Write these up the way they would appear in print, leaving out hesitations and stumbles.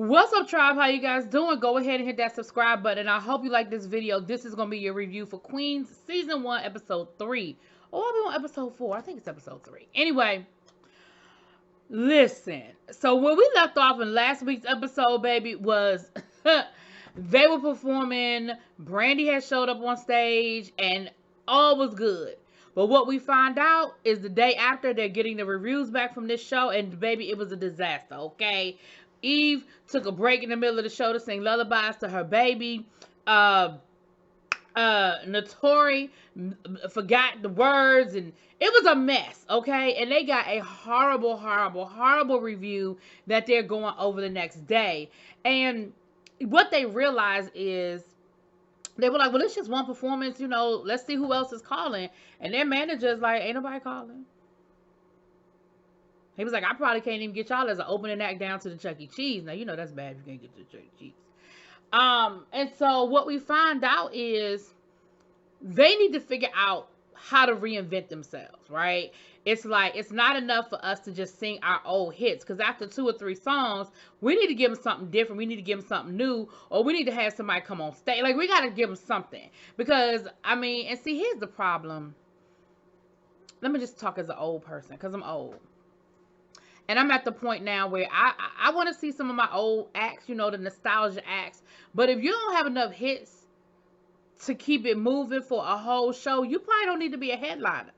What's up, tribe? How you guys doing? Go ahead and hit that subscribe button. I hope you like this video. This is going to be your review for Queens Season 1, Episode 3. Oh, I'll be on Episode 4. I think it's Episode 3. Anyway, listen. So where we left off in last week's episode, baby, was they were performing. Brandy had showed up on stage, and all was good. But what we find out is the day after, they're getting the reviews back from this show, and baby, it was a disaster, okay? Eve took a break in the middle of the show to sing lullabies to her baby. Notori forgot the words, and it was a mess, okay? And they got a horrible, horrible, horrible review that they're going over the next day. And what they realized is, they were like, well, it's just one performance, you know, let's see who else is calling. And their manager's like, ain't nobody calling. He was like, I probably can't even get y'all as an opening act down to the Chuck E. Cheese. Now, you know that's bad if you can't get to the Chuck E. Cheese. And so what we find out is they need to figure out how to reinvent themselves, right? It's like, it's not enough for us to just sing our old hits, because after 2 or 3 songs, we need to give them something different. We need to give them something new, or we need to have somebody come on stage. Like, we got to give them something. Because, I mean, and see, here's the problem. Let me just talk as an old person, because I'm old. And I'm at the point now where I want to see some of my old acts, you know, the nostalgia acts. But if you don't have enough hits to keep it moving for a whole show, you probably don't need to be a headliner.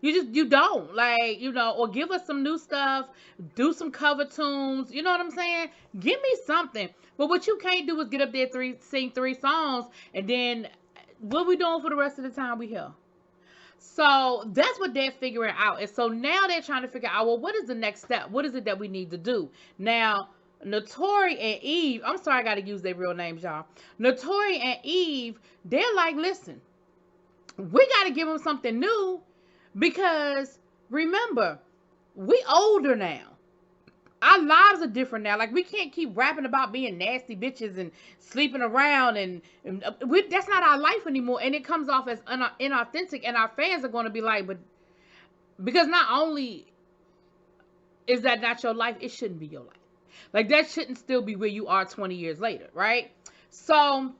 You don't. Like, you know, or give us some new stuff, do some cover tunes, you know what I'm saying? Give me something. But what you can't do is get up there, sing 3 songs, and then what we doing for the rest of the time we here? So that's what they're figuring out. And so now they're trying to figure out, well, what is the next step? What is it that we need to do? Now, Notori and Eve, I'm sorry I got to use their real names, y'all. Notori and Eve, they're like, listen, we got to give them something new, because remember, we older now. Our lives are different now. Like, we can't keep rapping about being nasty bitches and sleeping around, and that's not our life anymore. And it comes off as inauthentic, and our fans are going to be like, but because not only is that not your life, it shouldn't be your life. Like, that shouldn't still be where you are 20 years later, right? So,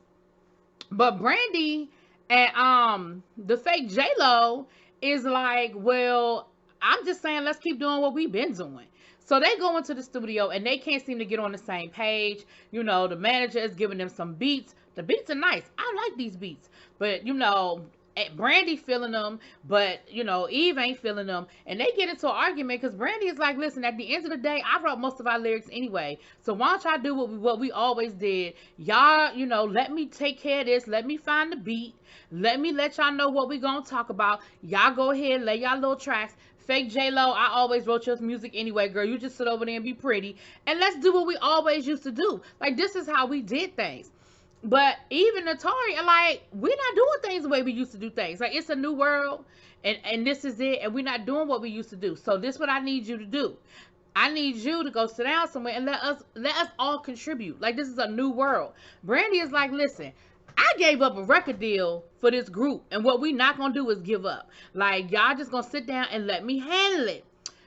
but Brandy and the fake J-Lo is like, well, I'm just saying, let's keep doing what we've been doing. So they go into the studio and they can't seem to get on the same page. You know, the manager is giving them some beats. The beats are nice. I like these beats. But, you know, Brandy feeling them, but, you know, Eve ain't feeling them. And they get into an argument because Brandy is like, listen, at the end of the day, I wrote most of our lyrics anyway. So why don't y'all do what we always did? Y'all, you know, let me take care of this. Let me find the beat. Let me let y'all know what we gonna talk about. Y'all go ahead, lay y'all little tracks. Fake J-Lo, I always wrote your music anyway, girl. You just sit over there and be pretty. And let's do what we always used to do. Like, this is how we did things. But even Notori are like, we're not doing things the way we used to do things. Like, it's a new world, and this is it, and we're not doing what we used to do. So this is what I need you to do. I need you to go sit down somewhere and let us all contribute. Like, this is a new world. Brandy is like, listen, I gave up a record deal for this group, and what we not gonna do is give up. Like, y'all just gonna sit down and let me handle it.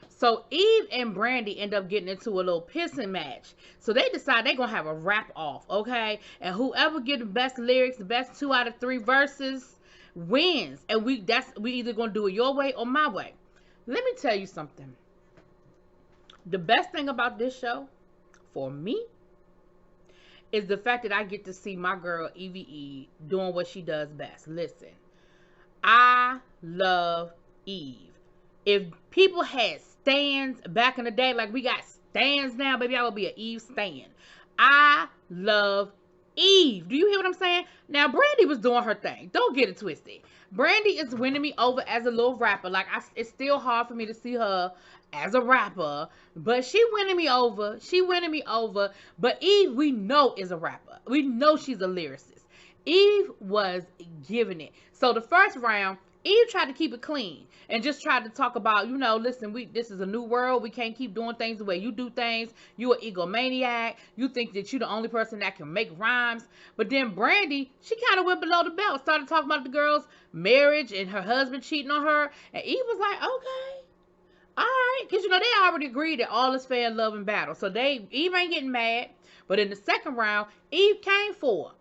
So Eve and Brandy end up getting into a little pissing match. So they decide they're gonna have a rap off, okay? And whoever get the best lyrics, the best 2 out of 3 verses, wins. And we either gonna do it your way or my way. Let me tell you something. The best thing about this show, for me, is the fact that I get to see my girl Eve doing what she does best. Listen, I love Eve. If people had stands back in the day, like we got stands now, baby, I would be an Eve stan. I love Eve. Do you hear what I'm saying? Now, Brandy was doing her thing. Don't get it twisted. Brandy is winning me over as a little rapper. Like, it's still hard for me to see her as a rapper, but she winning me over. She winning me over. But Eve, we know, is a rapper. We know she's a lyricist. Eve was giving it. So the first round, Eve tried to keep it clean and just tried to talk about, you know, listen, this is a new world. We can't keep doing things the way you do things. You an egomaniac. You think that you're the only person that can make rhymes. But then Brandy, she kind of went below the belt, started talking about the girl's marriage and her husband cheating on her. And Eve was like, okay, all right. Because, you know, they already agreed that all is fair in love and battle. So Eve ain't getting mad. But in the second round, Eve came for her.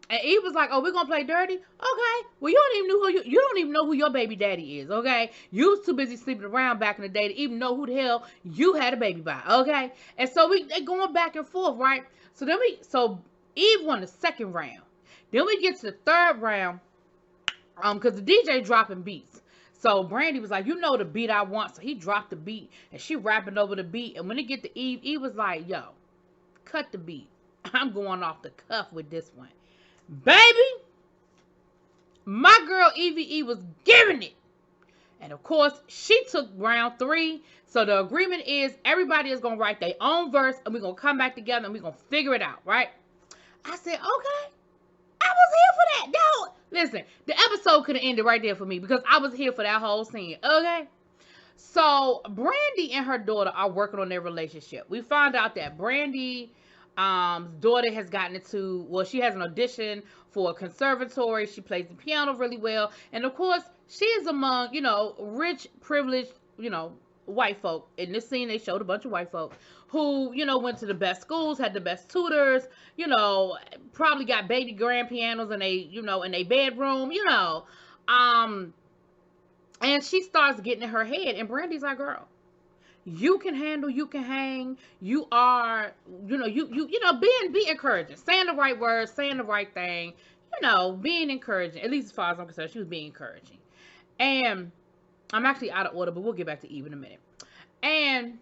And Eve was like, "Oh, we're gonna play dirty? Okay. Well, you don't even know you don't even know who your baby daddy is, okay? You was too busy sleeping around back in the day to even know who the hell you had a baby by, okay?" And so they going back and forth, right? So Eve won the second round. Then we get to the third round, because the DJ dropping beats. So Brandy was like, "You know the beat I want." So he dropped the beat, and she rapping over the beat. And when it get to Eve, Eve was like, "Yo, cut the beat. I'm going off the cuff with this one." Baby, my girl Evie was giving it. And of course, she took round 3. So the agreement is everybody is going to write their own verse, and we're going to come back together and we're going to figure it out, right? I said, okay. I was here for that. No, listen, the episode could have ended right there for me because I was here for that whole scene, okay? So Brandy and her daughter are working on their relationship. We found out that Brandy daughter has gotten into, well, she has an audition for a conservatory. She plays the piano really well. And of course, she is among, rich, privileged, white folk. In this scene, they showed a bunch of white folk who, went to the best schools, had the best tutors, probably got baby grand pianos in a bedroom, and she starts getting in her head. And Brandy's like, "Girl, you can handle, you can hang, you are, be encouraging, saying the right words, saying the right thing, being encouraging." At least as far as I'm concerned, she was being encouraging. And I'm actually out of order, but we'll get back to Eve in a minute. And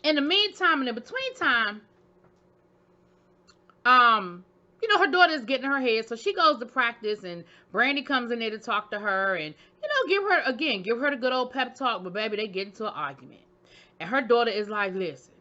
in the meantime, and in between time, her daughter is getting her head, so she goes to practice, and Brandy comes in there to talk to her, and give her the good old pep talk. But baby, they get into an argument, and her daughter is like, "Listen,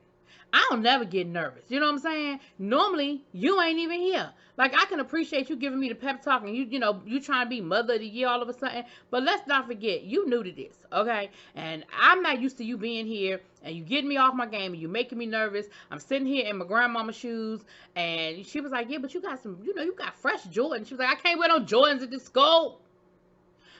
I don't never get nervous. You know what I'm saying? Normally, you ain't even here. Like, I can appreciate you giving me the pep talk, and you trying to be mother of the year all of a sudden. But let's not forget, you new to this, okay? And I'm not used to you being here, and you getting me off my game, and you making me nervous. I'm sitting here in my grandmama's shoes." And she was like, "Yeah, but you got some, you got fresh Jordans." She was like, "I can't wear no Jordans at this school."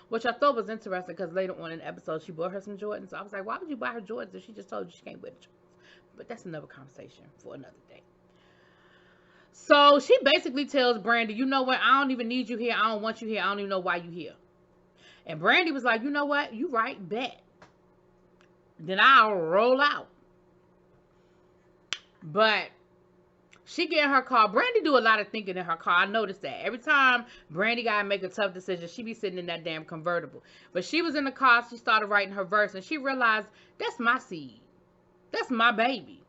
Which I thought was interesting because later on in the episode, she bought her some Jordans. So I was like, why would you buy her Jordans if she just told you she can't wear the Jordans? But that's another conversation for another day. So she basically tells Brandy, "You know what? I don't even need you here. I don't want you here. I don't even know why you here." And Brandy was like, "You know what? You right, bet. Then I'll roll out." But she get in her car. Brandy do a lot of thinking in her car. I noticed that. Every time Brandy got to make a tough decision, she be sitting in that damn convertible. But she was in the car. She started writing her verse, and she realized, that's my seed. That's my baby.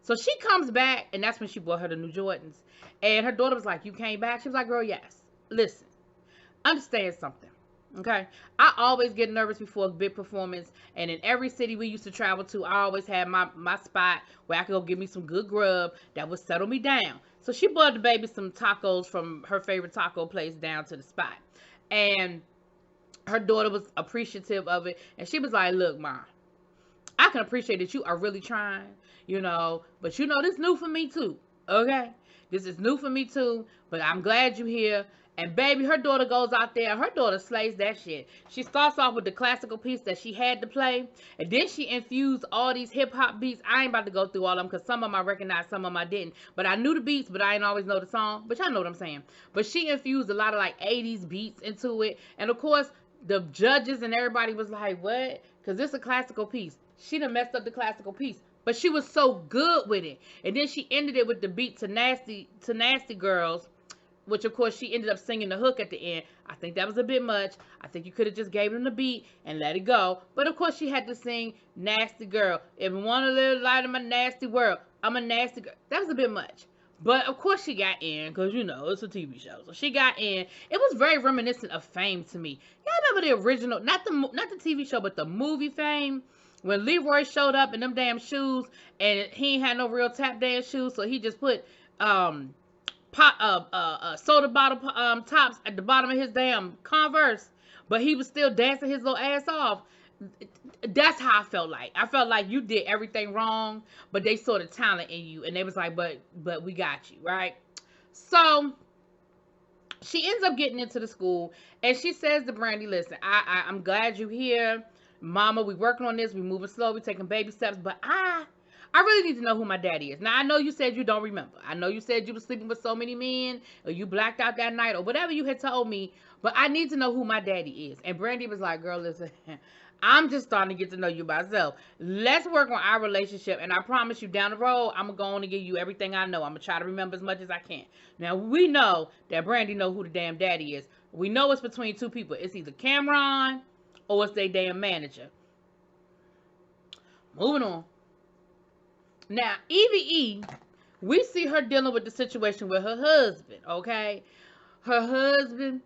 So she comes back, and that's when she bought her the new Jordans. And her daughter was like, "You came back?" She was like, "Girl, yes. Listen, understand something, okay? I always get nervous before a big performance. And in every city we used to travel to, I always had my spot where I could go get me some good grub that would settle me down." So she bought the baby some tacos from her favorite taco place down to the spot. And her daughter was appreciative of it. And she was like, "Look, Ma, I can appreciate that you are really trying, but this new for me too, okay? This is new for me too, but I'm glad you're here." And baby, her daughter goes out there, her daughter slays that shit. She starts off with the classical piece that she had to play, and then she infused all these hip-hop beats. I ain't about to go through all of them, because some of them I recognized, some of them I didn't. But I knew the beats, but I didn't always know the song, but y'all know what I'm saying. But she infused a lot of, 80s beats into it, and of course, the judges and everybody was like, "What?" Because this is a classical piece. She done messed up the classical piece, but she was so good with it. And then she ended it with the beat to Nasty Girls, which of course she ended up singing the hook at the end. I think that was a bit much. I think you could have just gave them the beat and let it go. But of course she had to sing "Nasty Girl." "If you want to live light in my nasty world, I'm a nasty girl." That was a bit much. But of course she got in, because it's a TV show. So she got in. It was very reminiscent of Fame to me. Y'all remember the original, not the TV show, but the movie Fame? When Leroy showed up in them damn shoes, and he ain't had no real tap dance shoes, so he just put soda bottle tops at the bottom of his damn Converse, but he was still dancing his little ass off. That's how I felt like. I felt like you did everything wrong, but they saw the talent in you, and they was like, but we got you, right? So she ends up getting into the school, and she says to Brandy, "Listen, I'm glad you're here. Mama, we working on this. We moving slow. We taking baby steps. But I I really need to know who my daddy is. Now, I know you said you don't remember. I know you said you were sleeping with so many men, or you blacked out that night, or whatever you had told me, but I need to know who my daddy is. And Brandy was like, girl, listen, I'm just starting to get to know you myself. Let's work on our relationship, and I promise you down the road, I'm going to give you everything I know. I'm going to try to remember as much as I can. Now, we know that Brandy know who the damn daddy is. We know it's between two people. It's either Cameron or it's their damn manager. Moving on. Now, EVE, we see her dealing with the situation with her husband, okay? Her husband,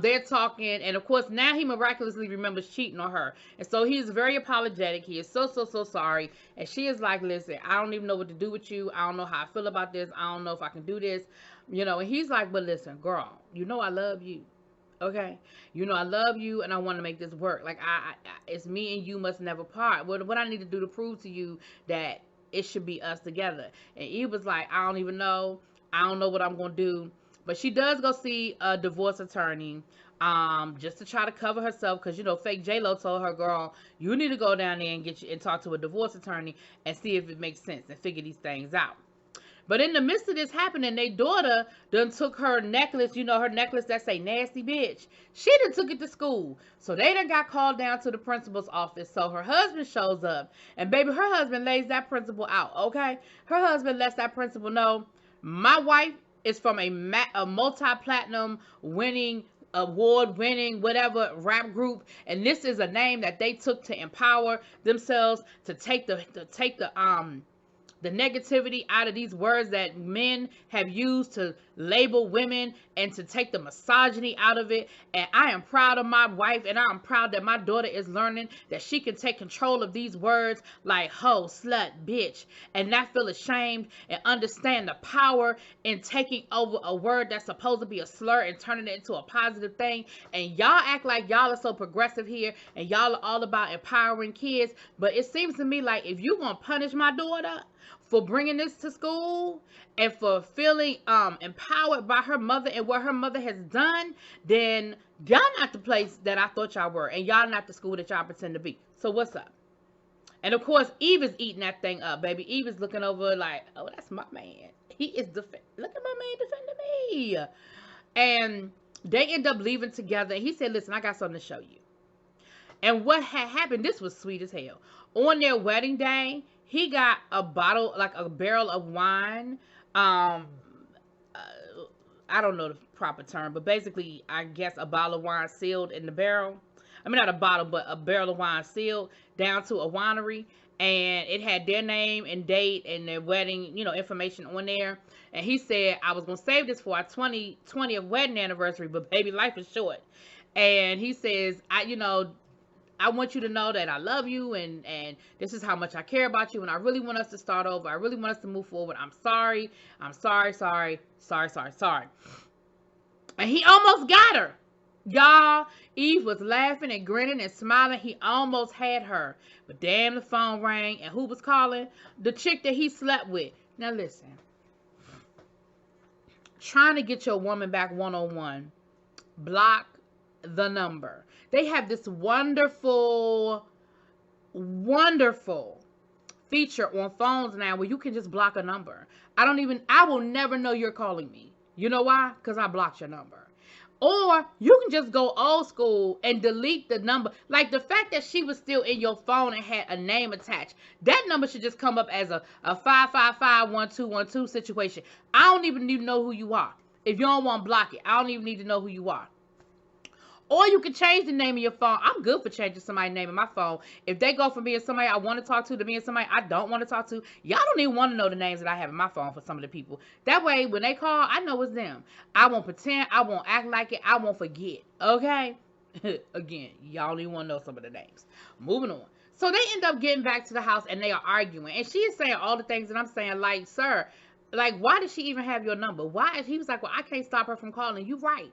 they're talking, and of course, now he miraculously remembers cheating on her. And so he's very apologetic. He is so sorry. And she is like, listen, I don't even know what to do with you. I don't know how I feel about this. I don't know if I can do this. You know, and he's like, but listen, girl, you know I love you. Okay, you know I love you and I want to make this work. Like it's me and you must never part. What I need to do to prove to you that it should be us together. And Eve was like, I don't even know. I don't know what I'm gonna do. But she does go see a divorce attorney, just to try to cover herself, because you know fake J-Lo told her, girl, you need to go down there and talk to a divorce attorney and see if it makes sense and figure these things out. But in the midst of this happening, their daughter done took her necklace, you know, her necklace that say nasty bitch. She done took it to school. So they done got called down to the principal's office. So her husband shows up. And baby, her husband lays that principal out, okay? Her husband lets that principal know, my wife is from a multi-platinum winning, award-winning, whatever, rap group. And this is a name that they took to empower themselves, to take the negativity out of these words that men have used to label women and to take the misogyny out of it. And I am proud of my wife, and I am proud that my daughter is learning that she can take control of these words like hoe, slut, bitch, and not feel ashamed, and understand the power in taking over a word that's supposed to be a slur and turning it into a positive thing. And y'all act like y'all are so progressive here and y'all are all about empowering kids, but it seems to me like if you gonna punish my daughter for bringing this to school and for feeling empowered by her mother and what her mother has done, then y'all not the place that I thought y'all were, and y'all not the school that y'all pretend to be. So what's up? And of course, Eve is eating that thing up, baby. Eve is looking over like, oh, that's my man. He is look at my man defending me. And they end up leaving together. And he said, listen, I got something to show you. And what had happened, this was sweet as hell. On their wedding day, he got a bottle, like a barrel of wine. I don't know the proper term, but basically, I guess a bottle of wine sealed in the barrel. I mean, not a bottle, but a barrel of wine sealed down to a winery. And it had their name and date and their wedding, you know, information on there. And he said, I was going to save this for our 20th wedding anniversary, but baby, life is short. And he says, I want you to know that I love you, and this is how much I care about you, and I really want us to start over. I really want us to move forward. I'm sorry. And he almost got her. Y'all, Eve was laughing and grinning and smiling. He almost had her. But damn, the phone rang, and who was calling? The chick that he slept with. Now listen. Trying to get your woman back one-on-one. Block the number. They have this wonderful feature on phones now where you can just block a number. I will never know you're calling me. You know why? Because I blocked your number. Or you can just go old school and delete the number. Like the fact that she was still in your phone and had a name attached. That number should just come up as a 555-1212 situation. I don't even need to know who you are. If you don't want to block it, I don't even need to know who you are. Or you can change the name of your phone. I'm good for changing somebody's name in my phone. If they go from being somebody I want to talk to being somebody I don't want to talk to, y'all don't even want to know the names that I have in my phone for some of the people. That way, when they call, I know it's them. I won't pretend. I won't act like it. I won't forget. Okay? Again, y'all don't even want to know some of the names. Moving on. So they end up getting back to the house and they are arguing. And she is saying all the things that I'm saying, like, sir, like, why does she even have your number? Why? He was like, well, I can't stop her from calling. You right.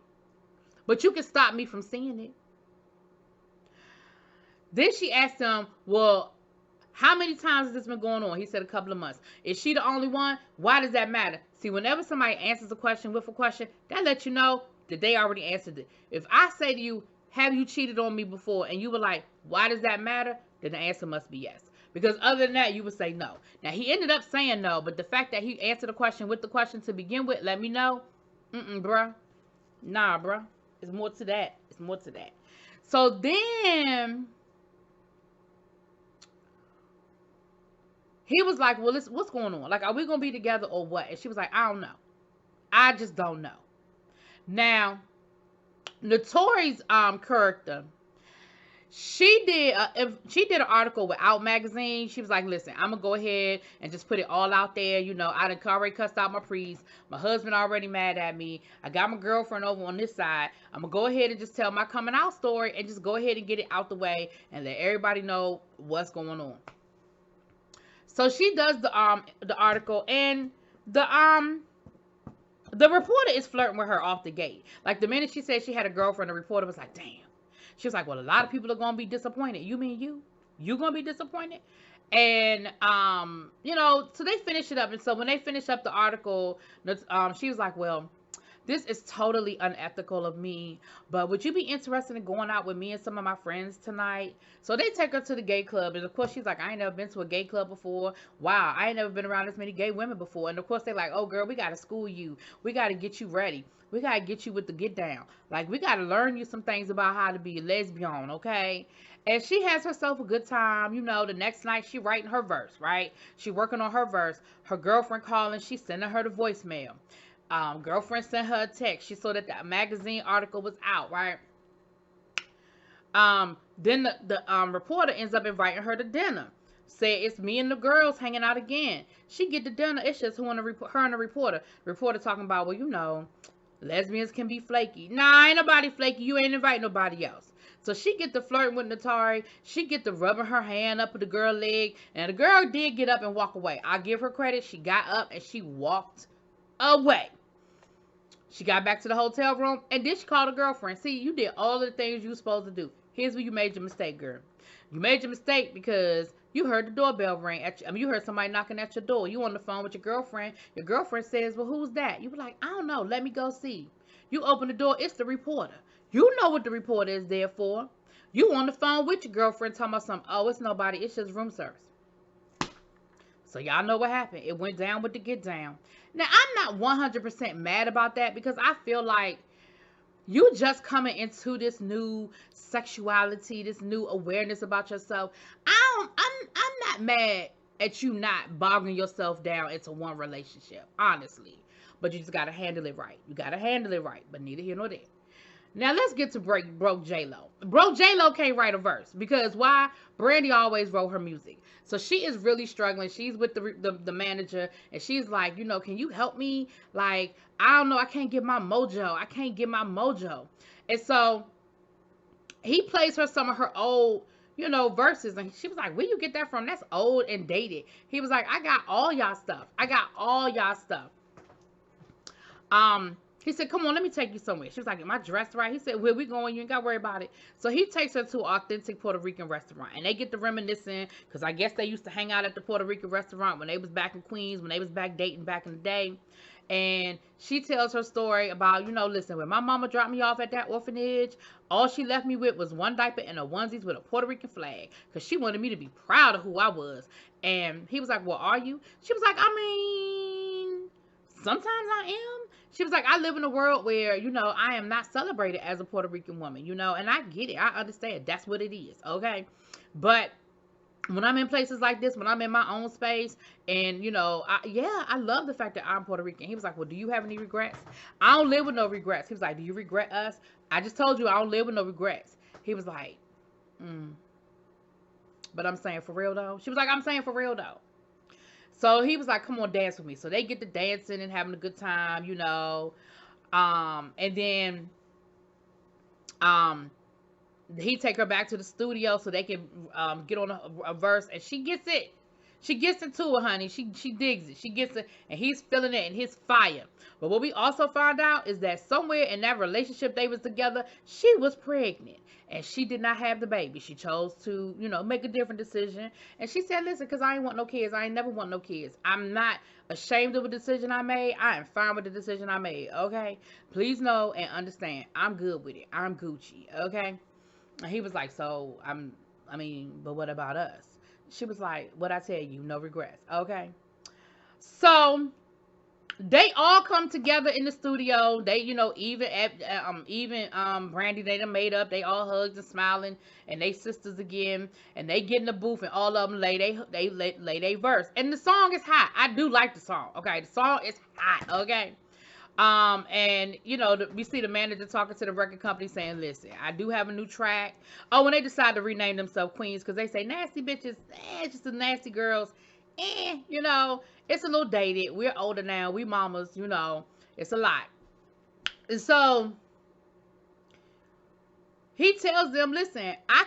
But you can stop me from seeing it. Then she asked him, well, how many times has this been going on? He said a couple of months. Is she the only one? Why does that matter? See, whenever somebody answers a question with a question, that lets you know that they already answered it. If I say to you, have you cheated on me before? And you were like, why does that matter? Then the answer must be yes. Because other than that, you would say no. Now, he ended up saying no, but the fact that he answered the question with the question to begin with, let me know. Bruh. Nah, bruh. It's more to that. It's more to that. So then he was like, well, what's going on? Like, are we going to be together or what? And she was like, I don't know. I just don't know. Now, Notori's character, she did an article with Out Magazine. She was like, listen, I'm gonna go ahead and just put it all out there. You know, I done already cussed out my priest. My husband already mad at me. I got my girlfriend over on this side. I'm gonna go ahead and just tell my coming out story and just go ahead and get it out the way and let everybody know what's going on. So she does the article, and the reporter is flirting with her off the gate. Like, the minute she said she had a girlfriend, the reporter was like, damn. She was like, well, a lot of people are going to be disappointed. You mean you? You going to be disappointed? And, you know, so they finish it up. And so when they finish up the article, she was like, well, this is totally unethical of me, but would you be interested in going out with me and some of my friends tonight? So they take her to the gay club. And, of course, she's like, I ain't never been to a gay club before. Wow, I ain't never been around this many gay women before. And, of course, they're like, oh, girl, we got to school you. We got to get you ready. We got to get you with the get down. Like, we got to learn you some things about how to be a lesbian, okay? And she has herself a good time. You know, the next night she writing her verse, right? She working on her verse. Her girlfriend calling. She sending her the voicemail. Girlfriend sent her a text. She saw that the magazine article was out, right? Then the reporter ends up inviting her to dinner. Say it's me and the girls hanging out again. She get to dinner. It's just her and the reporter. The reporter talking about, well, you know, lesbians can be flaky. Nah, ain't nobody flaky. You ain't invite nobody else. So she get to flirting with Natari. She get to rubbing her hand up the girl leg. And the girl did get up and walk away. I give her credit. She got up and she walked away. She got back to the hotel room, and then she called her girlfriend. See, you did all of the things you were supposed to do. Here's where you made your mistake, girl. You made your mistake because you heard the doorbell ring. You heard somebody knocking at your door. You on the phone with your girlfriend. Your girlfriend says, well, who's that? You were like, I don't know. Let me go see. You open the door. It's the reporter. You know what the reporter is there for. You on the phone with your girlfriend talking about something. Oh, it's nobody. It's just room service. So y'all know what happened. It went down with the get down. Now, I'm not 100% mad about that because I feel like you just coming into this new sexuality, this new awareness about yourself. I'm not mad at you not bogging yourself down into one relationship, honestly. But you just got to handle it right. You got to handle it right, but neither here nor there. Now, let's get to Broke J-Lo. Broke J-Lo can't write a verse. Because why? Brandy always wrote her music. So she is really struggling. She's with the manager. And she's like, you know, can you help me? Like, I don't know. I can't get my mojo. I can't get my mojo. And so he plays her some of her old, you know, verses. And she was like, where you get that from? That's old and dated. He was like, I got all y'all stuff. I got all y'all stuff. He said, come on, let me take you somewhere. She was like, am I dressed right? He said, where we going? You ain't got to worry about it. So he takes her to an authentic Puerto Rican restaurant. And they get to reminiscing because I guess they used to hang out at the Puerto Rican restaurant when they was back in Queens, when they was back dating back in the day. And she tells her story about, you know, listen, when my mama dropped me off at that orphanage, all she left me with was one diaper and a onesies with a Puerto Rican flag because she wanted me to be proud of who I was. And he was like, well, are you? She was like, I mean, sometimes I am. She was like, I live in a world where, you know, I am not celebrated as a Puerto Rican woman, you know, and I get it. I understand. That's what it is. Okay. But when I'm in places like this, when I'm in my own space and, you know, I love the fact that I'm Puerto Rican. He was like, well, do you have any regrets? I don't live with no regrets. He was like, do you regret us? I just told you I don't live with no regrets. He was like, but I'm saying for real though. She was like, I'm saying for real though. So he was like, come on, dance with me. So they get to dancing and having a good time, you know. And then he take her back to the studio so they can get on a verse. And she gets it. She gets into it, honey. She digs it. She gets it. And he's feeling it and his fire. But what we also found out is that somewhere in that relationship they was together, she was pregnant. And she did not have the baby. She chose to, you know, make a different decision. And she said, listen, because I ain't want no kids. I ain't never want no kids. I'm not ashamed of a decision I made. I am fine with the decision I made, okay? Please know and understand. I'm good with it. I'm Gucci, okay? And he was like, so, but what about us? she was like, what I tell you, no regrets. Okay. So they all come together in the studio. They, even Brandy, they done made up. They all hugged and smiling, and they sisters again. And they get in the booth, and all of them lay they verse. And the song is hot. I do like the song. Okay, the song is hot. Okay. And we see the manager talking to the record company saying, listen, I do have a new track. Oh, when they decide to rename themselves Queens, because they say nasty bitches, just the nasty girls, it's a little dated. We're older now. We mamas, it's a lot. And so he tells them, listen, I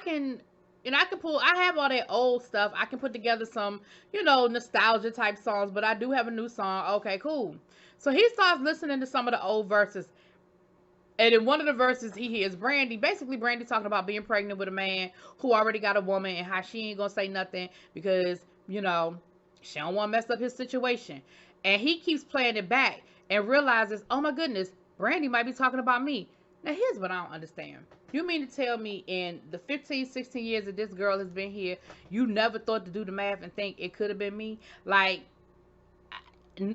have all that old stuff. I can put together some, nostalgia type songs, but I do have a new song. Okay, cool. So he starts listening to some of the old verses. And in one of the verses, he hears Brandy talking about being pregnant with a man who already got a woman and how she ain't going to say nothing because, she don't want to mess up his situation. And he keeps playing it back and realizes, oh my goodness, Brandy might be talking about me. Now, here's what I don't understand. You mean to tell me in the 15, 16 years that this girl has been here, you never thought to do the math and think it could have been me? Like,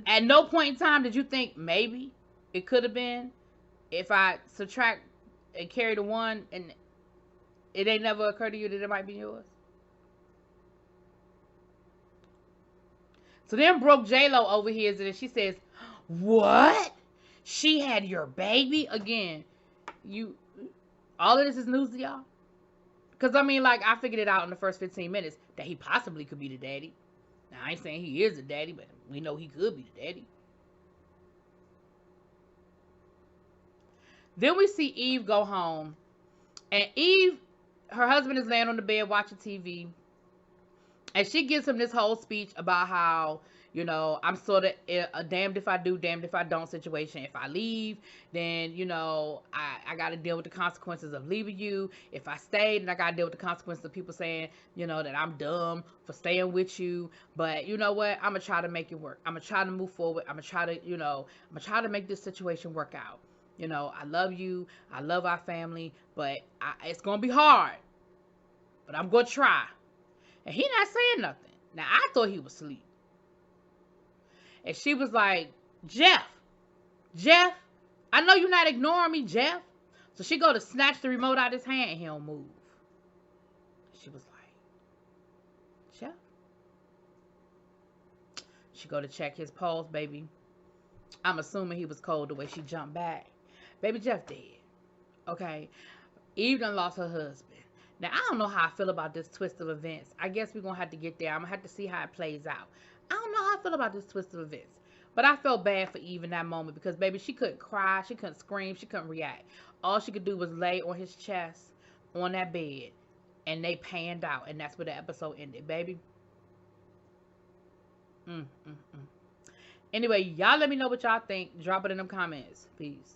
at no point in time did you think maybe it could have been if I subtract and carry the one, and it ain't never occurred to you that it might be yours? So then Brooke J-Lo overhears it and she says, what? She had your baby? Again, all of this is news to y'all? Because, I figured it out in the first 15 minutes that he possibly could be the daddy. Now, I ain't saying he is the daddy, but we know he could be the daddy. Then we see Eve go home. And Eve, her husband is laying on the bed watching TV. And she gives him this whole speech about how, I'm sort of a damned if I do, damned if I don't situation. If I leave, then, I got to deal with the consequences of leaving you. If I stay, then I got to deal with the consequences of people saying, that I'm dumb for staying with you. But you know what? I'm going to try to make it work. I'm going to try to move forward. I'm going to try to, I'm going to try to make this situation work out. I love you. I love our family. But it's going to be hard. But I'm going to try. And he not saying nothing. Now, I thought he was asleep. And she was like, Jeff, I know you're not ignoring me, Jeff. So she go to snatch the remote out of his hand and he don't move. She was like, Jeff? She go to check his pulse, baby. I'm assuming he was cold the way she jumped back. Baby Jeff dead. Okay. Eve done lost her husband. Now, I don't know how I feel about this twist of events. I guess we're going to have to get there. I'm going to have to see how it plays out. I don't know how I feel about this twist of events. But I felt bad for Eve in that moment because, baby, she couldn't cry. She couldn't scream. She couldn't react. All she could do was lay on his chest on that bed. And they panned out. And that's where the episode ended, baby. Anyway, y'all let me know what y'all think. Drop it in them comments. Peace.